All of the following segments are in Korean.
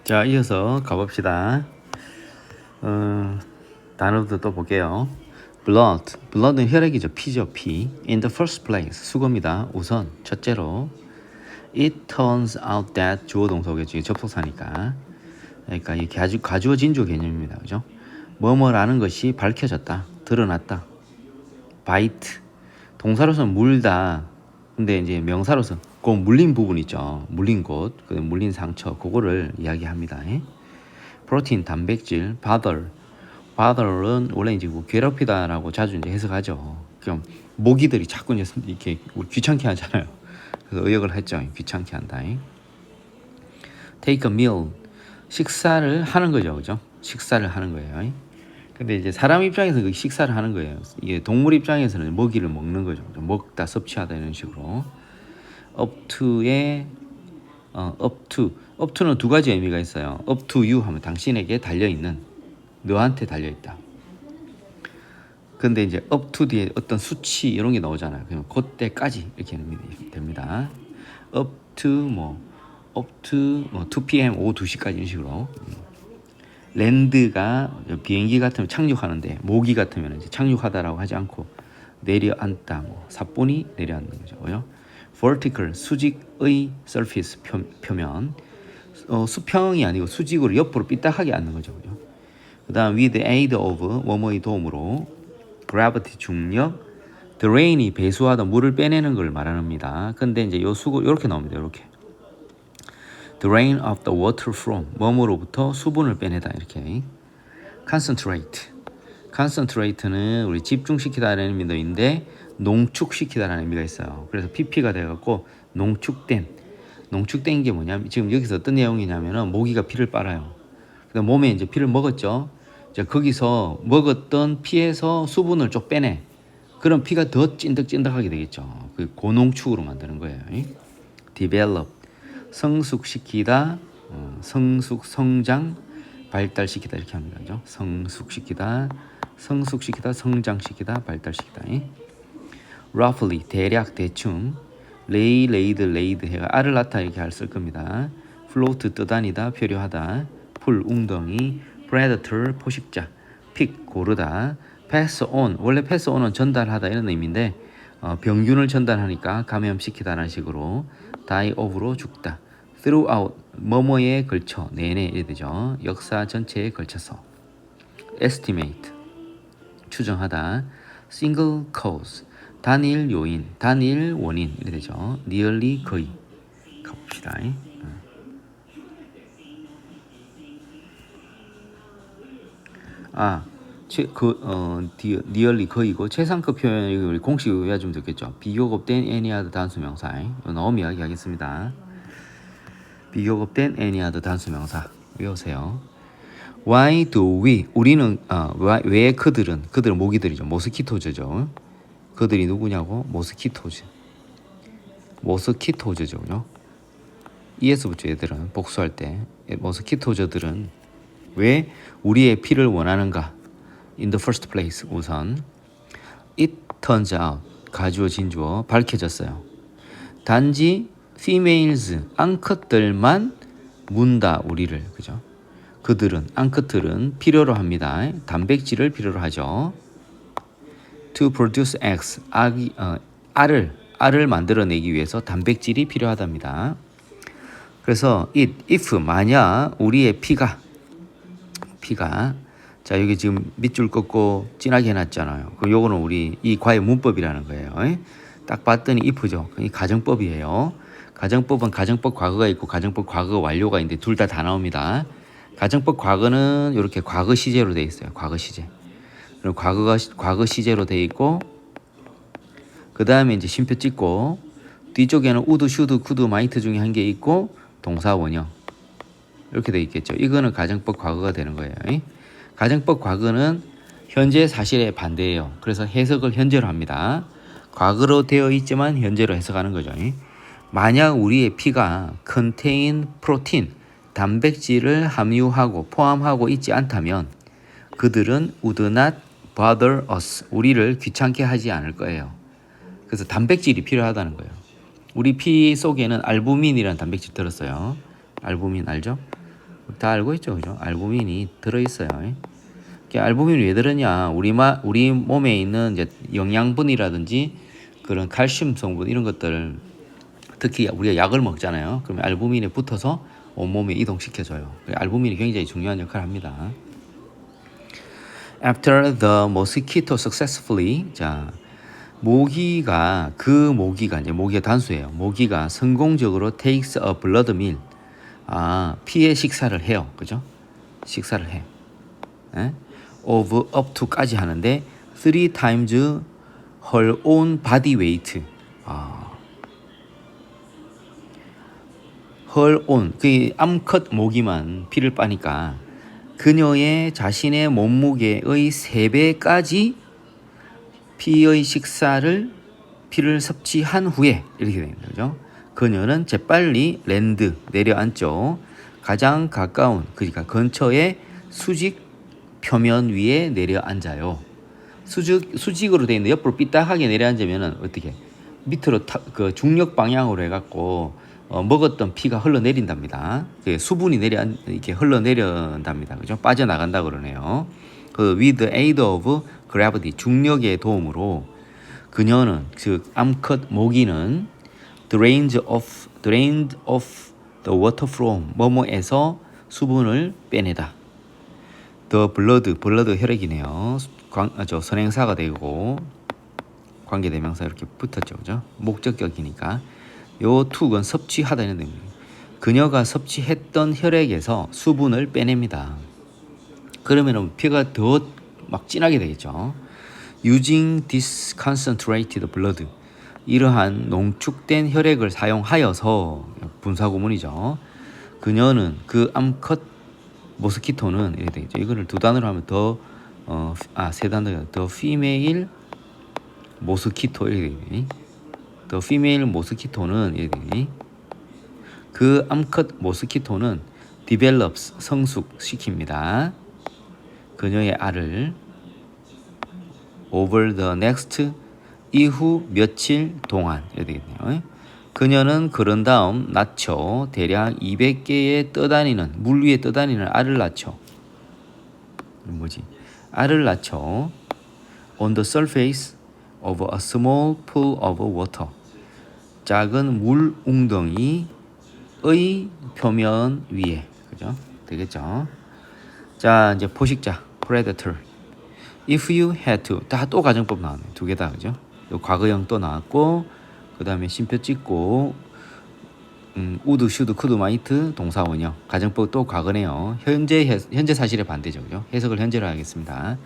자, 이어서 가봅시다. 단어도 또 볼게요. blood, blood는 혈액이죠. 피죠, 피. in the first place, 수거입니다. 우선, 첫째로. it turns out that, 주어 동사 오겠죠. 접속사니까. 그러니까 이 가주어 진주어 개념입니다. 그죠? 뭐뭐라는 것이 밝혀졌다, 드러났다. bite, 동사로서는 물다. 근데 이제 명사로서 그 물린 부분 있죠. 물린 곳, 그 물린 상처, 그거를 이야기합니다. 프로틴, 단백질, bother는 원래 이제 뭐 괴롭히다라고 자주 이제 해석하죠. 그럼 모기들이 자꾸 이제 이렇게 귀찮게 하잖아요. 그래서 의역을 했죠. 귀찮게 한다. take a meal, 식사를 하는 거죠, 그죠? 식사를 하는 거예요. 근데 이제 사람 입장에서 그 식사를 하는 거예요. 이게 동물 입장에서는 먹이를 먹는 거죠. 먹다, 섭취하다 이런 식으로. up to의 up to는 두 가지 의미가 있어요. up to you 하면 당신에게 달려 있는, 너한테 달려 있다. 근데 이제 up to 뒤에 어떤 수치 이런 게 나오잖아요. 그럼 그때까지 이렇게 됩니다. up to 2pm 오후 2시까지 이런 식으로. 랜드가 비행기 같으면 착륙하는데, 모기 같으면 이제 착륙하다라고 하지 않고 내려앉다, 사뿐히 내려앉는 거죠. vertical, 수직의 surface, 표면. 수평이 아니고 수직으로 옆으로 삐딱하게 앉는 거죠. 그 다음 with the aid of, 뭐뭐의 도움으로. gravity, 중력. drain이 배수하다, 물을 빼내는 걸 말합니다. 근데 이제 요 수고 이렇게 나옵니다. 이렇게 drain of the water from, 뭐뭐로부터 수분을 빼내다, 이렇게. concentrate는 우리 집중시키다라는 의미도 있는데 농축시키다라는 의미가 있어요. 그래서 pp가 돼갖고 농축된 게 뭐냐면, 지금 여기서 어떤 내용이냐면은 모기가 피를 빨아요. 그다음 몸에 이제 피를 먹었죠. 이제 거기서 먹었던 피에서 수분을 쭉 빼내. 그럼 피가 더 찐득찐득하게 되겠죠. 그 고농축으로 만드는 거예요. develop, 성숙시키다, 성장, 발달시키다 이렇게 합니다. 그죠? 성숙시키다, 성장시키다, 발달시키다. roughly, 대략, 대충. laid 해가 알을 낳다 이렇게 쓸 겁니다. float, 떠다니다, 표류하다. pull, 웅덩이. predator, 포식자. pick, 고르다. pass on, 원래 pass on은 전달하다 이런 의미인데 병균을 전달하니까 감염시키다라는 식으로. die of로 죽다. throughout, 뭐뭐에 걸쳐, 내내 이래 되죠. 역사 전체에 걸쳐서. estimate, 추정하다. single cause, 단일 요인, 단일 원인 이래 되죠. nearly, 거의. 가봅시다. nearly, 거의고. 최상급 표현이 공식 외워주면 되겠죠. 비교급된 애니아드 단수명사. 너무 이야기하겠습니다. 비교급된 애니아드 단수명사 외우세요. Why do we, 우리는 왜 그들은 모기들이죠. 모스키토즈죠. 그들이 누구냐고? 모스키토즈죠. ES 붙죠. 얘들은 복수할 때 모스키토즈들은 왜 우리의 피를 원하는가? In the first place, 우선. It turns out, 가주어 진주어, 밝혀졌어요. 단지 females, 앙컷들만 문다, 우리를. 그죠? 그들은, 앙컷들은 필요로 합니다. 단백질을 필요로 하죠. To produce eggs, 알을 만들어내기 위해서 단백질이 필요하답니다. 그래서 if, 만약 우리의 피가 자, 여기 지금 밑줄 긋고 진하게 해놨잖아요. 그럼 요거는 우리 이 과의 문법이라는 거예요. 딱 봤더니 if죠. 이 가정법이에요. 가정법은 가정법 과거가 있고 가정법 과거 완료가 있는데 둘 다 나옵니다. 가정법 과거는 이렇게 과거 시제로 돼 있어요. 과거 시제. 그럼 과거 시제로 돼 있고, 그 다음에 이제 쉼표 찍고, 뒤쪽에는 would, should, could, might 중에 한 개 있고, 동사 원형. 이렇게 돼 있겠죠. 이거는 가정법 과거가 되는 거예요. 가정법 과거는 현재 사실에 반대예요. 그래서 해석을 현재로 합니다. 과거로 되어 있지만 현재로 해석하는 거죠. 만약 우리의 피가 contain protein, 단백질을 함유하고 포함하고 있지 않다면 그들은 would not bother us, 우리를 귀찮게 하지 않을 거예요. 그래서 단백질이 필요하다는 거예요. 우리 피 속에는 알부민이라는 단백질 들었어요. 알부민 알죠? 다 알고 있죠, 그죠? 알부민이 들어있어요. 알부민이 왜 들었냐? 우리 몸에 있는 이제 영양분이라든지 그런 칼슘 성분 이런 것들, 특히 우리가 약을 먹잖아요. 그러면 알부민에 붙어서 온몸에 이동시켜줘요. 알부민이 굉장히 중요한 역할을 합니다. After the mosquito successfully, 자, 모기가 이제 모기가 단수예요. 모기가 성공적으로 takes a blood meal, 피의 식사를 해요, 그죠? 식사를 해. of up to까지 하는데 3 times her own body weight. her own, 그 암컷 모기만 피를 빠니까 그녀의 자신의 몸무게의 3배까지 피를 섭취한 후에 이렇게 됩니다. 그죠? 그녀는 재빨리 랜드 내려앉죠. 가장 가까운, 그러니까 근처의 수직 표면 위에 내려앉아요. 수직으로 되어 있는데 옆으로 삐딱하게 내려앉으면 어떻게 밑으로 그 중력 방향으로 해갖고 먹었던 피가 흘러내린답니다. 수분이 이렇게 흘러내린답니다. 그죠? 빠져나간다 그러네요. with the aid of gravity, 중력의 도움으로 그녀는, 즉 암컷 모기는 drained off the water from, 뭐뭐에서 수분을 빼내다. the blood 혈액이네요. 선행사가 되고 관계대명사 이렇게 붙었죠, 그죠? 목적격이니까. 요 to는 섭취하다 이런 의미입니다. 그녀가 섭취했던 혈액에서 수분을 빼냅니다. 그러면 피가 더 막 진하게 되겠죠. Using this concentrated blood, 이러한 농축된 혈액을 사용하여서, 분사구문이죠. 그녀는, 그 암컷 모스키토는 이렇게 되겠죠. 이거를 두 단어로 하면 세 단어가 the female 모스키토 이렇게 되겠니? The female 모스키토는 이렇게 되니? 그 암컷 모스키토는 develops, 성숙시킵니다. 그녀의 알을 over the next, 이후 며칠 동안 이렇게 되겠네요. 그녀는 그런 다음 낳죠. 대략 200개의 물 위에 떠다니는 알을 낳죠. 알을 낳죠. on the surface of a small pool of water, 작은 물 웅덩이의 표면 위에, 그죠? 되겠죠? 자, 이제 포식자, predator. If you had to, 또 가정법 나왔네. 두 개 다, 그죠? 과거형 또 나왔고, 그 다음에 심표 찍고, would, should, could, might, 동사 원형. 가정법 또 과거네요. 현재 사실의 반대죠, 그죠? 해석을 현재로 하겠습니다.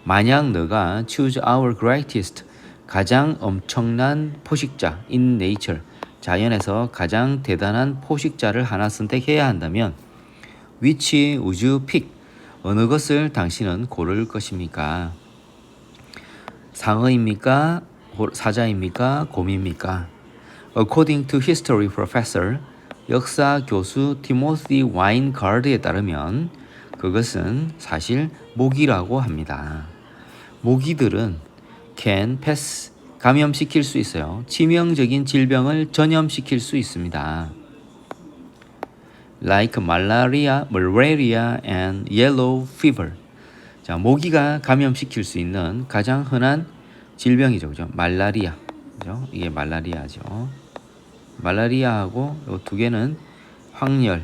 만약 너가 choose our greatest, 가장 엄청난 포식자, in nature, 자연에서 가장 대단한 포식자를 하나 선택해야 한다면 which would you pick? 어느 것을 당신은 고를 것입니까? 상어입니까? 사자입니까? 곰입니까? According to history professor, 역사 교수 티모시 와인가르드에 따르면 그것은 사실 모기라고 합니다. 모기들은 can pass, 감염시킬 수 있어요. 치명적인 질병을 전염시킬 수 있습니다. like malaria and yellow fever. 자, 모기가 감염시킬 수 있는 가장 흔한 질병이죠, 그죠? 말라리아, 그죠? 이게 말라리아죠. 말라리아하고 이 두 개는 황열,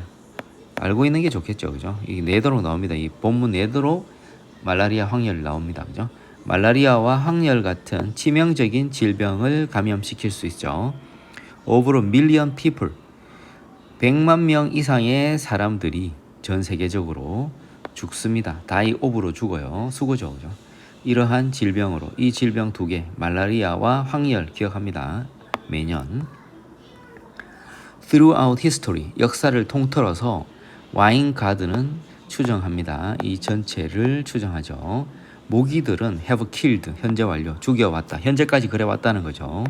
알고 있는 게 좋겠죠, 그죠? 이게 네더로 나옵니다. 이 본문 네더로 말라리아, 황열 나옵니다, 그죠? 말라리아와 황열 같은 치명적인 질병을 감염시킬 수 있죠. over a million people, 100만 명 이상의 사람들이 전 세계적으로 죽습니다. die of로 죽어요. 수고죠, 그죠? 이러한 질병으로, 이 질병 두 개, 말라리아와 황열 기억합니다. 매년. throughout history, 역사를 통틀어서 와인가드는 추정합니다. 이 전체를 추정하죠. 모기들은 have killed, 현재 완료, 죽여왔다. 현재까지 그래왔다는 거죠.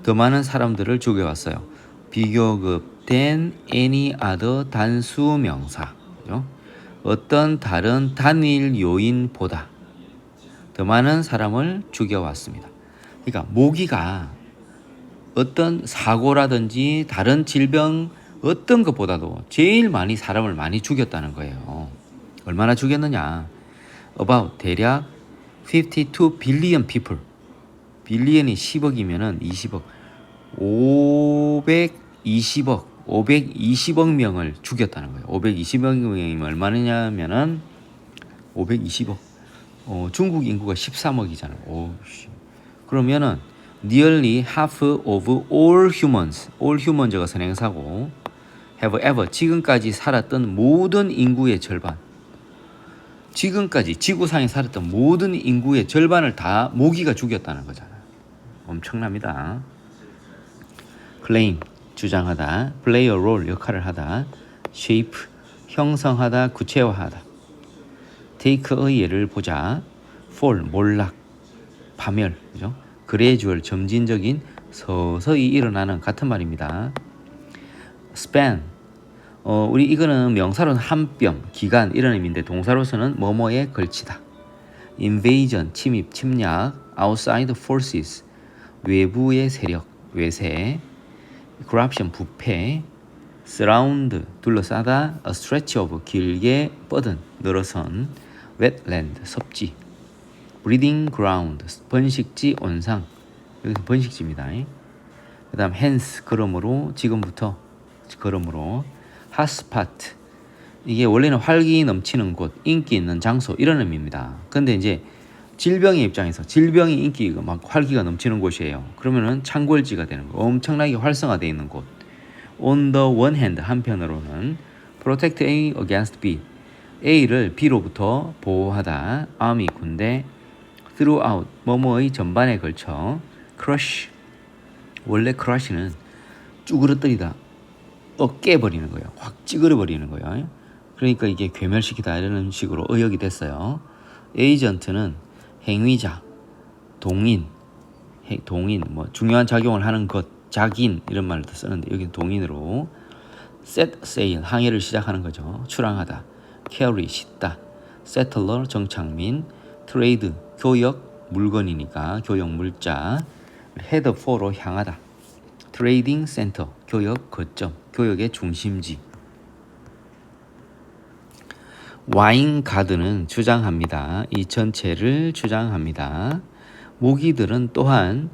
더 많은 사람들을 죽여왔어요. 비교급된 any other 단수 명사, 그죠? 어떤 다른 단일 요인보다 더 많은 사람을 죽여왔습니다. 그러니까 모기가 어떤 사고라든지 다른 질병 어떤 것보다도 제일 많이 사람을 많이 죽였다는 거예요. 얼마나 죽였느냐? About 대략 52 billion people. 빌리언이 10억이면은 20억. 520억 명을 죽였다는 거예요. 520억 명이면 얼마냐면은 520억. 중국 인구가 13억이잖아요. 그러면은 nearly half of all humans, all humans가 선행사고 have ever 지금까지 살았던 모든 인구의 절반. 지금까지 지구상에 살았던 모든 인구의 절반을 다 모기가 죽였다는 거잖아요. 엄청납니다. claim 주장하다, play a role 역할을 하다, shape 형성하다, 구체화하다. take의 예를 보자. fall 몰락, 파멸, 그죠? gradual 점진적인 서서히 일어나는 같은 말입니다. span 우리 이거는 명사로는 한 뼘, 기간 이런 의미인데 동사로서는 뭐뭐에 걸치다. invasion 침입, 침략, outside forces 외부의 세력, 외세, corruption 부패, surround 둘러싸다, a stretch of 길게 뻗은, 늘어선, wetland 섭지, breeding ground 번식지, 온상 여기서 번식지입니다. 그 다음 hence 그러므로 지금부터 그러므로 hotspot 이게 원래는 활기 넘치는 곳, 인기 있는 장소 이런 의미입니다. 근데 이제 질병의 입장에서 질병이 인기가 막 활기가 넘치는 곳이에요. 그러면은 창궐지가 되는 거, 엄청나게 활성화되어 있는 곳. On the one hand 한편으로는 protect A against B, A를 B로부터 보호하다, army 군대, throughout 뭐뭐의 전반에 걸쳐, crush 원래 crush는 쭈그러뜨리다, 깨버리는 거예요. 확 찌그러버리는 거예요. 그러니까 이게 괴멸시키다 이런 식으로 의역이 됐어요. 에이전트는 행위자, 동인, 뭐 중요한 작용을 하는 것, 작인 이런 말을 쓰는데 여기는 동인으로 set sail 항해를 시작하는 거죠. 출항하다, carry 싣다, settler 정착민, trade 교역 물건이니까 교역 물자, head for로 향하다, trading center 교역 거점, 교역의 중심지. 와인 가드는 주장합니다. 이 전체를 주장합니다. 모기들은 또한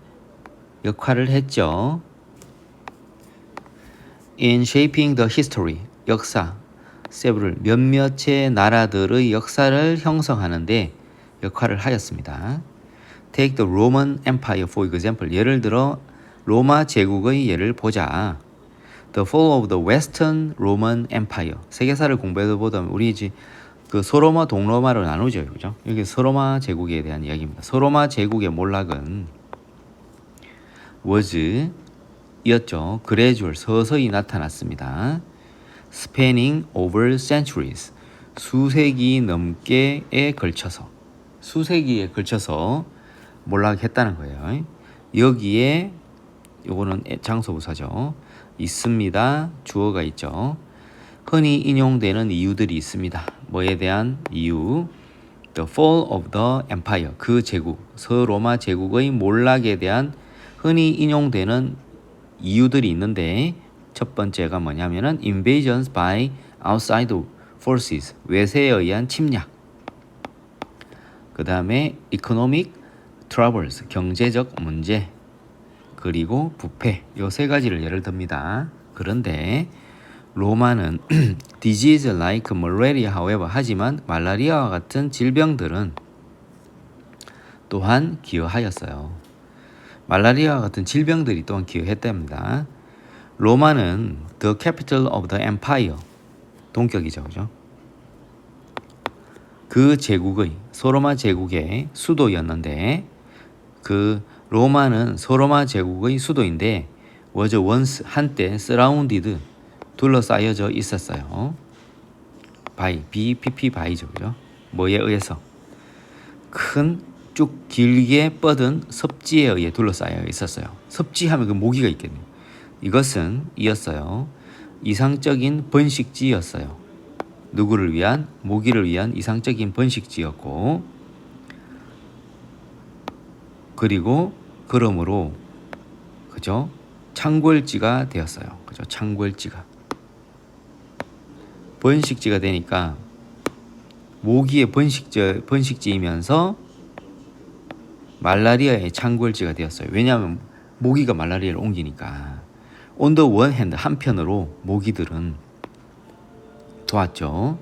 역할을 했죠. In shaping the history, 역사, several 몇몇의 나라들의 역사를 형성하는데 역할을 하였습니다. Take the Roman Empire for example. 예를 들어 로마 제국의 예를 보자. The fall of the Western Roman Empire. 세계사를 공부해서 보면 우리 이제 그 서로마 동로마로 나누죠, 그죠? 여기 서로마 제국에 대한 이야기입니다. 서로마 제국의 몰락은 was 이었죠. gradual 서서히 나타났습니다. spanning over centuries 수세기 넘게에 걸쳐서 몰락했다는 거예요. 여기에 요거는 장소부사죠. 있습니다. 주어가 있죠. 흔히 인용되는 이유들이 있습니다. 뭐에 대한 이유? The fall of the empire. 그 제국, 서로마 제국의 몰락에 대한 흔히 인용되는 이유들이 있는데 첫 번째가 뭐냐면은 invasions by outside forces. 외세에 의한 침략. 그 다음에 economic troubles. 경제적 문제. 그리고 부패. 요 세 가지를 예를 듭니다. 그런데 로마는 disease like malaria however 하지만 말라리아와 같은 질병들은 또한 기여하였어요. 말라리아와 같은 질병들이 또한 기여했답니다. 로마는 the capital of the empire 동격이죠, 그죠? 그 제국의 소로마 제국의 수도였는데 그 로마는 소로마 제국의 수도인데 was once 한때 surrounded 둘러싸여져 있었어요. by BPP by죠, 그죠? 뭐에 의해서 큰 쭉 길게 뻗은 섭지에 의해 둘러싸여 있었어요. 섭지하면 그 모기가 있겠네요. 이것은 이었어요. 이상적인 번식지였어요. 누구를 위한? 모기를 위한 이상적인 번식지였고 그리고 그러므로 그죠? 창궐지가 되었어요. 그죠? 창궐지가. 번식지가 되니까 모기의 번식지이면서 말라리아의 창궐지가 되었어요. 왜냐하면 모기가 말라리아를 옮기니까. On the one hand, 한편으로 모기들은 도왔죠.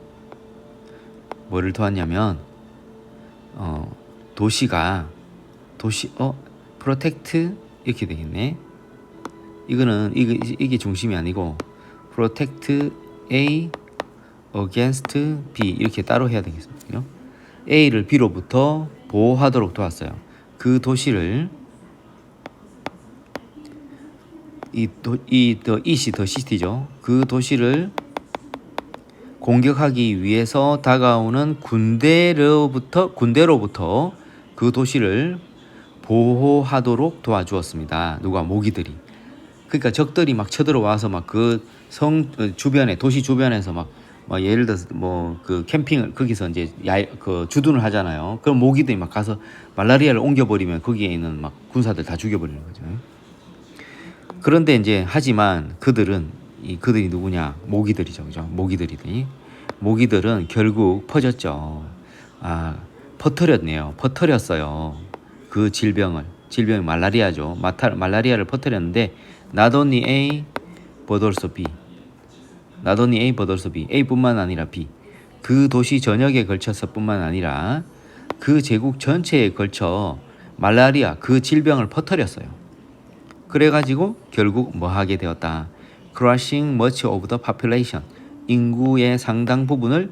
뭐를 도왔냐면 protect 이렇게 되겠네. 이게 중심이 아니고 protect A against B 이렇게 따로 해야 되겠어요. A를 B로부터 보호하도록 도왔어요. 그 도시를 이시 더 시티죠. 그 도시를 공격하기 위해서 다가오는 군대로부터 그 도시를 보호하도록 도와주었습니다. 누가? 모기들이. 그러니까 적들이 막 쳐들어와서 막 그 성 주변에 도시 주변에서 막 예를 들어서 뭐 그 캠핑을 거기서 이제 그 주둔을 하잖아요. 그럼 모기들이 막 가서 말라리아를 옮겨버리면 거기에 있는 막 군사들 다 죽여버리는 거죠. 그런데 이제 하지만 그들이 누구냐? 모기들이죠, 그죠? 모기들은 결국 퍼졌죠. 퍼뜨렸어요. 그 질병이 말라리아죠. 말라리아를 퍼뜨렸는데 not only A but also B. not only A but also B. A뿐만 아니라 B. 그 도시 전역에 걸쳐서뿐만 아니라 그 제국 전체에 걸쳐 말라리아 그 질병을 퍼뜨렸어요. 그래가지고 결국 뭐 하게 되었다. Crushing much of the population. 인구의 상당 부분을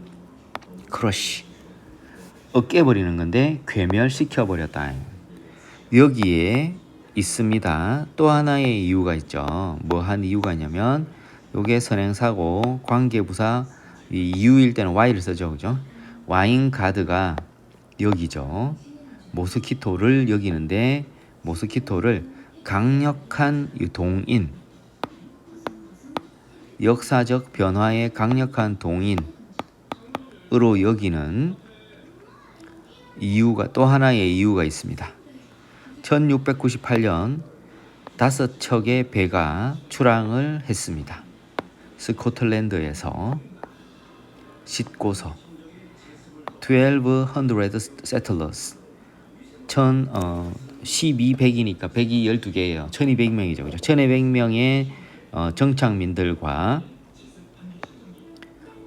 깨버리는 건데 괴멸시켜버렸다. 여기에 있습니다. 또 하나의 이유가 있죠. 뭐 한 이유가 있냐면 요게 선행사고 관계부사 이유일 때는 Y를 쓰죠. 그죠? 와인 가드가 여기죠. 모스키토를 여기는데 모스키토를 강력한 동인, 역사적 변화의 강력한 동인으로 여기는 또 하나의 이유가 있습니다. 1698년 5척의 배가 출항을 했습니다. 스코틀랜드에서 싣고서 1200 settlers 1200이니까 100이 12개예요. 1200명이죠. 그죠? 1200명의 정착민들과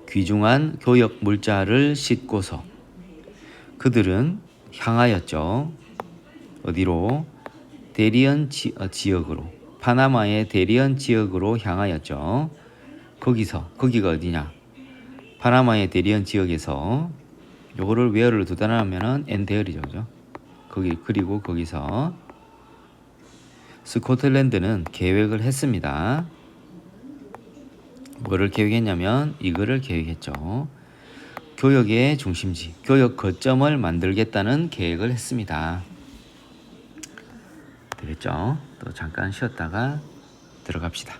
귀중한 교역 물자를 싣고서 그들은 향하였죠. 어디로? 데리언 지역으로. 파나마의 데리언 지역으로 향하였죠. 거기가 어디냐? 파나마의 데리언 지역에서 요거를 where를 두다라면은 and there이죠. 그죠? 그리고 거기서 스코틀랜드는 계획을 했습니다. 뭐를 계획했냐면 이거를 계획했죠. 교역의 중심지, 교역 거점을 만들겠다는 계획을 했습니다. 되겠죠? 또 잠깐 쉬었다가 들어갑시다.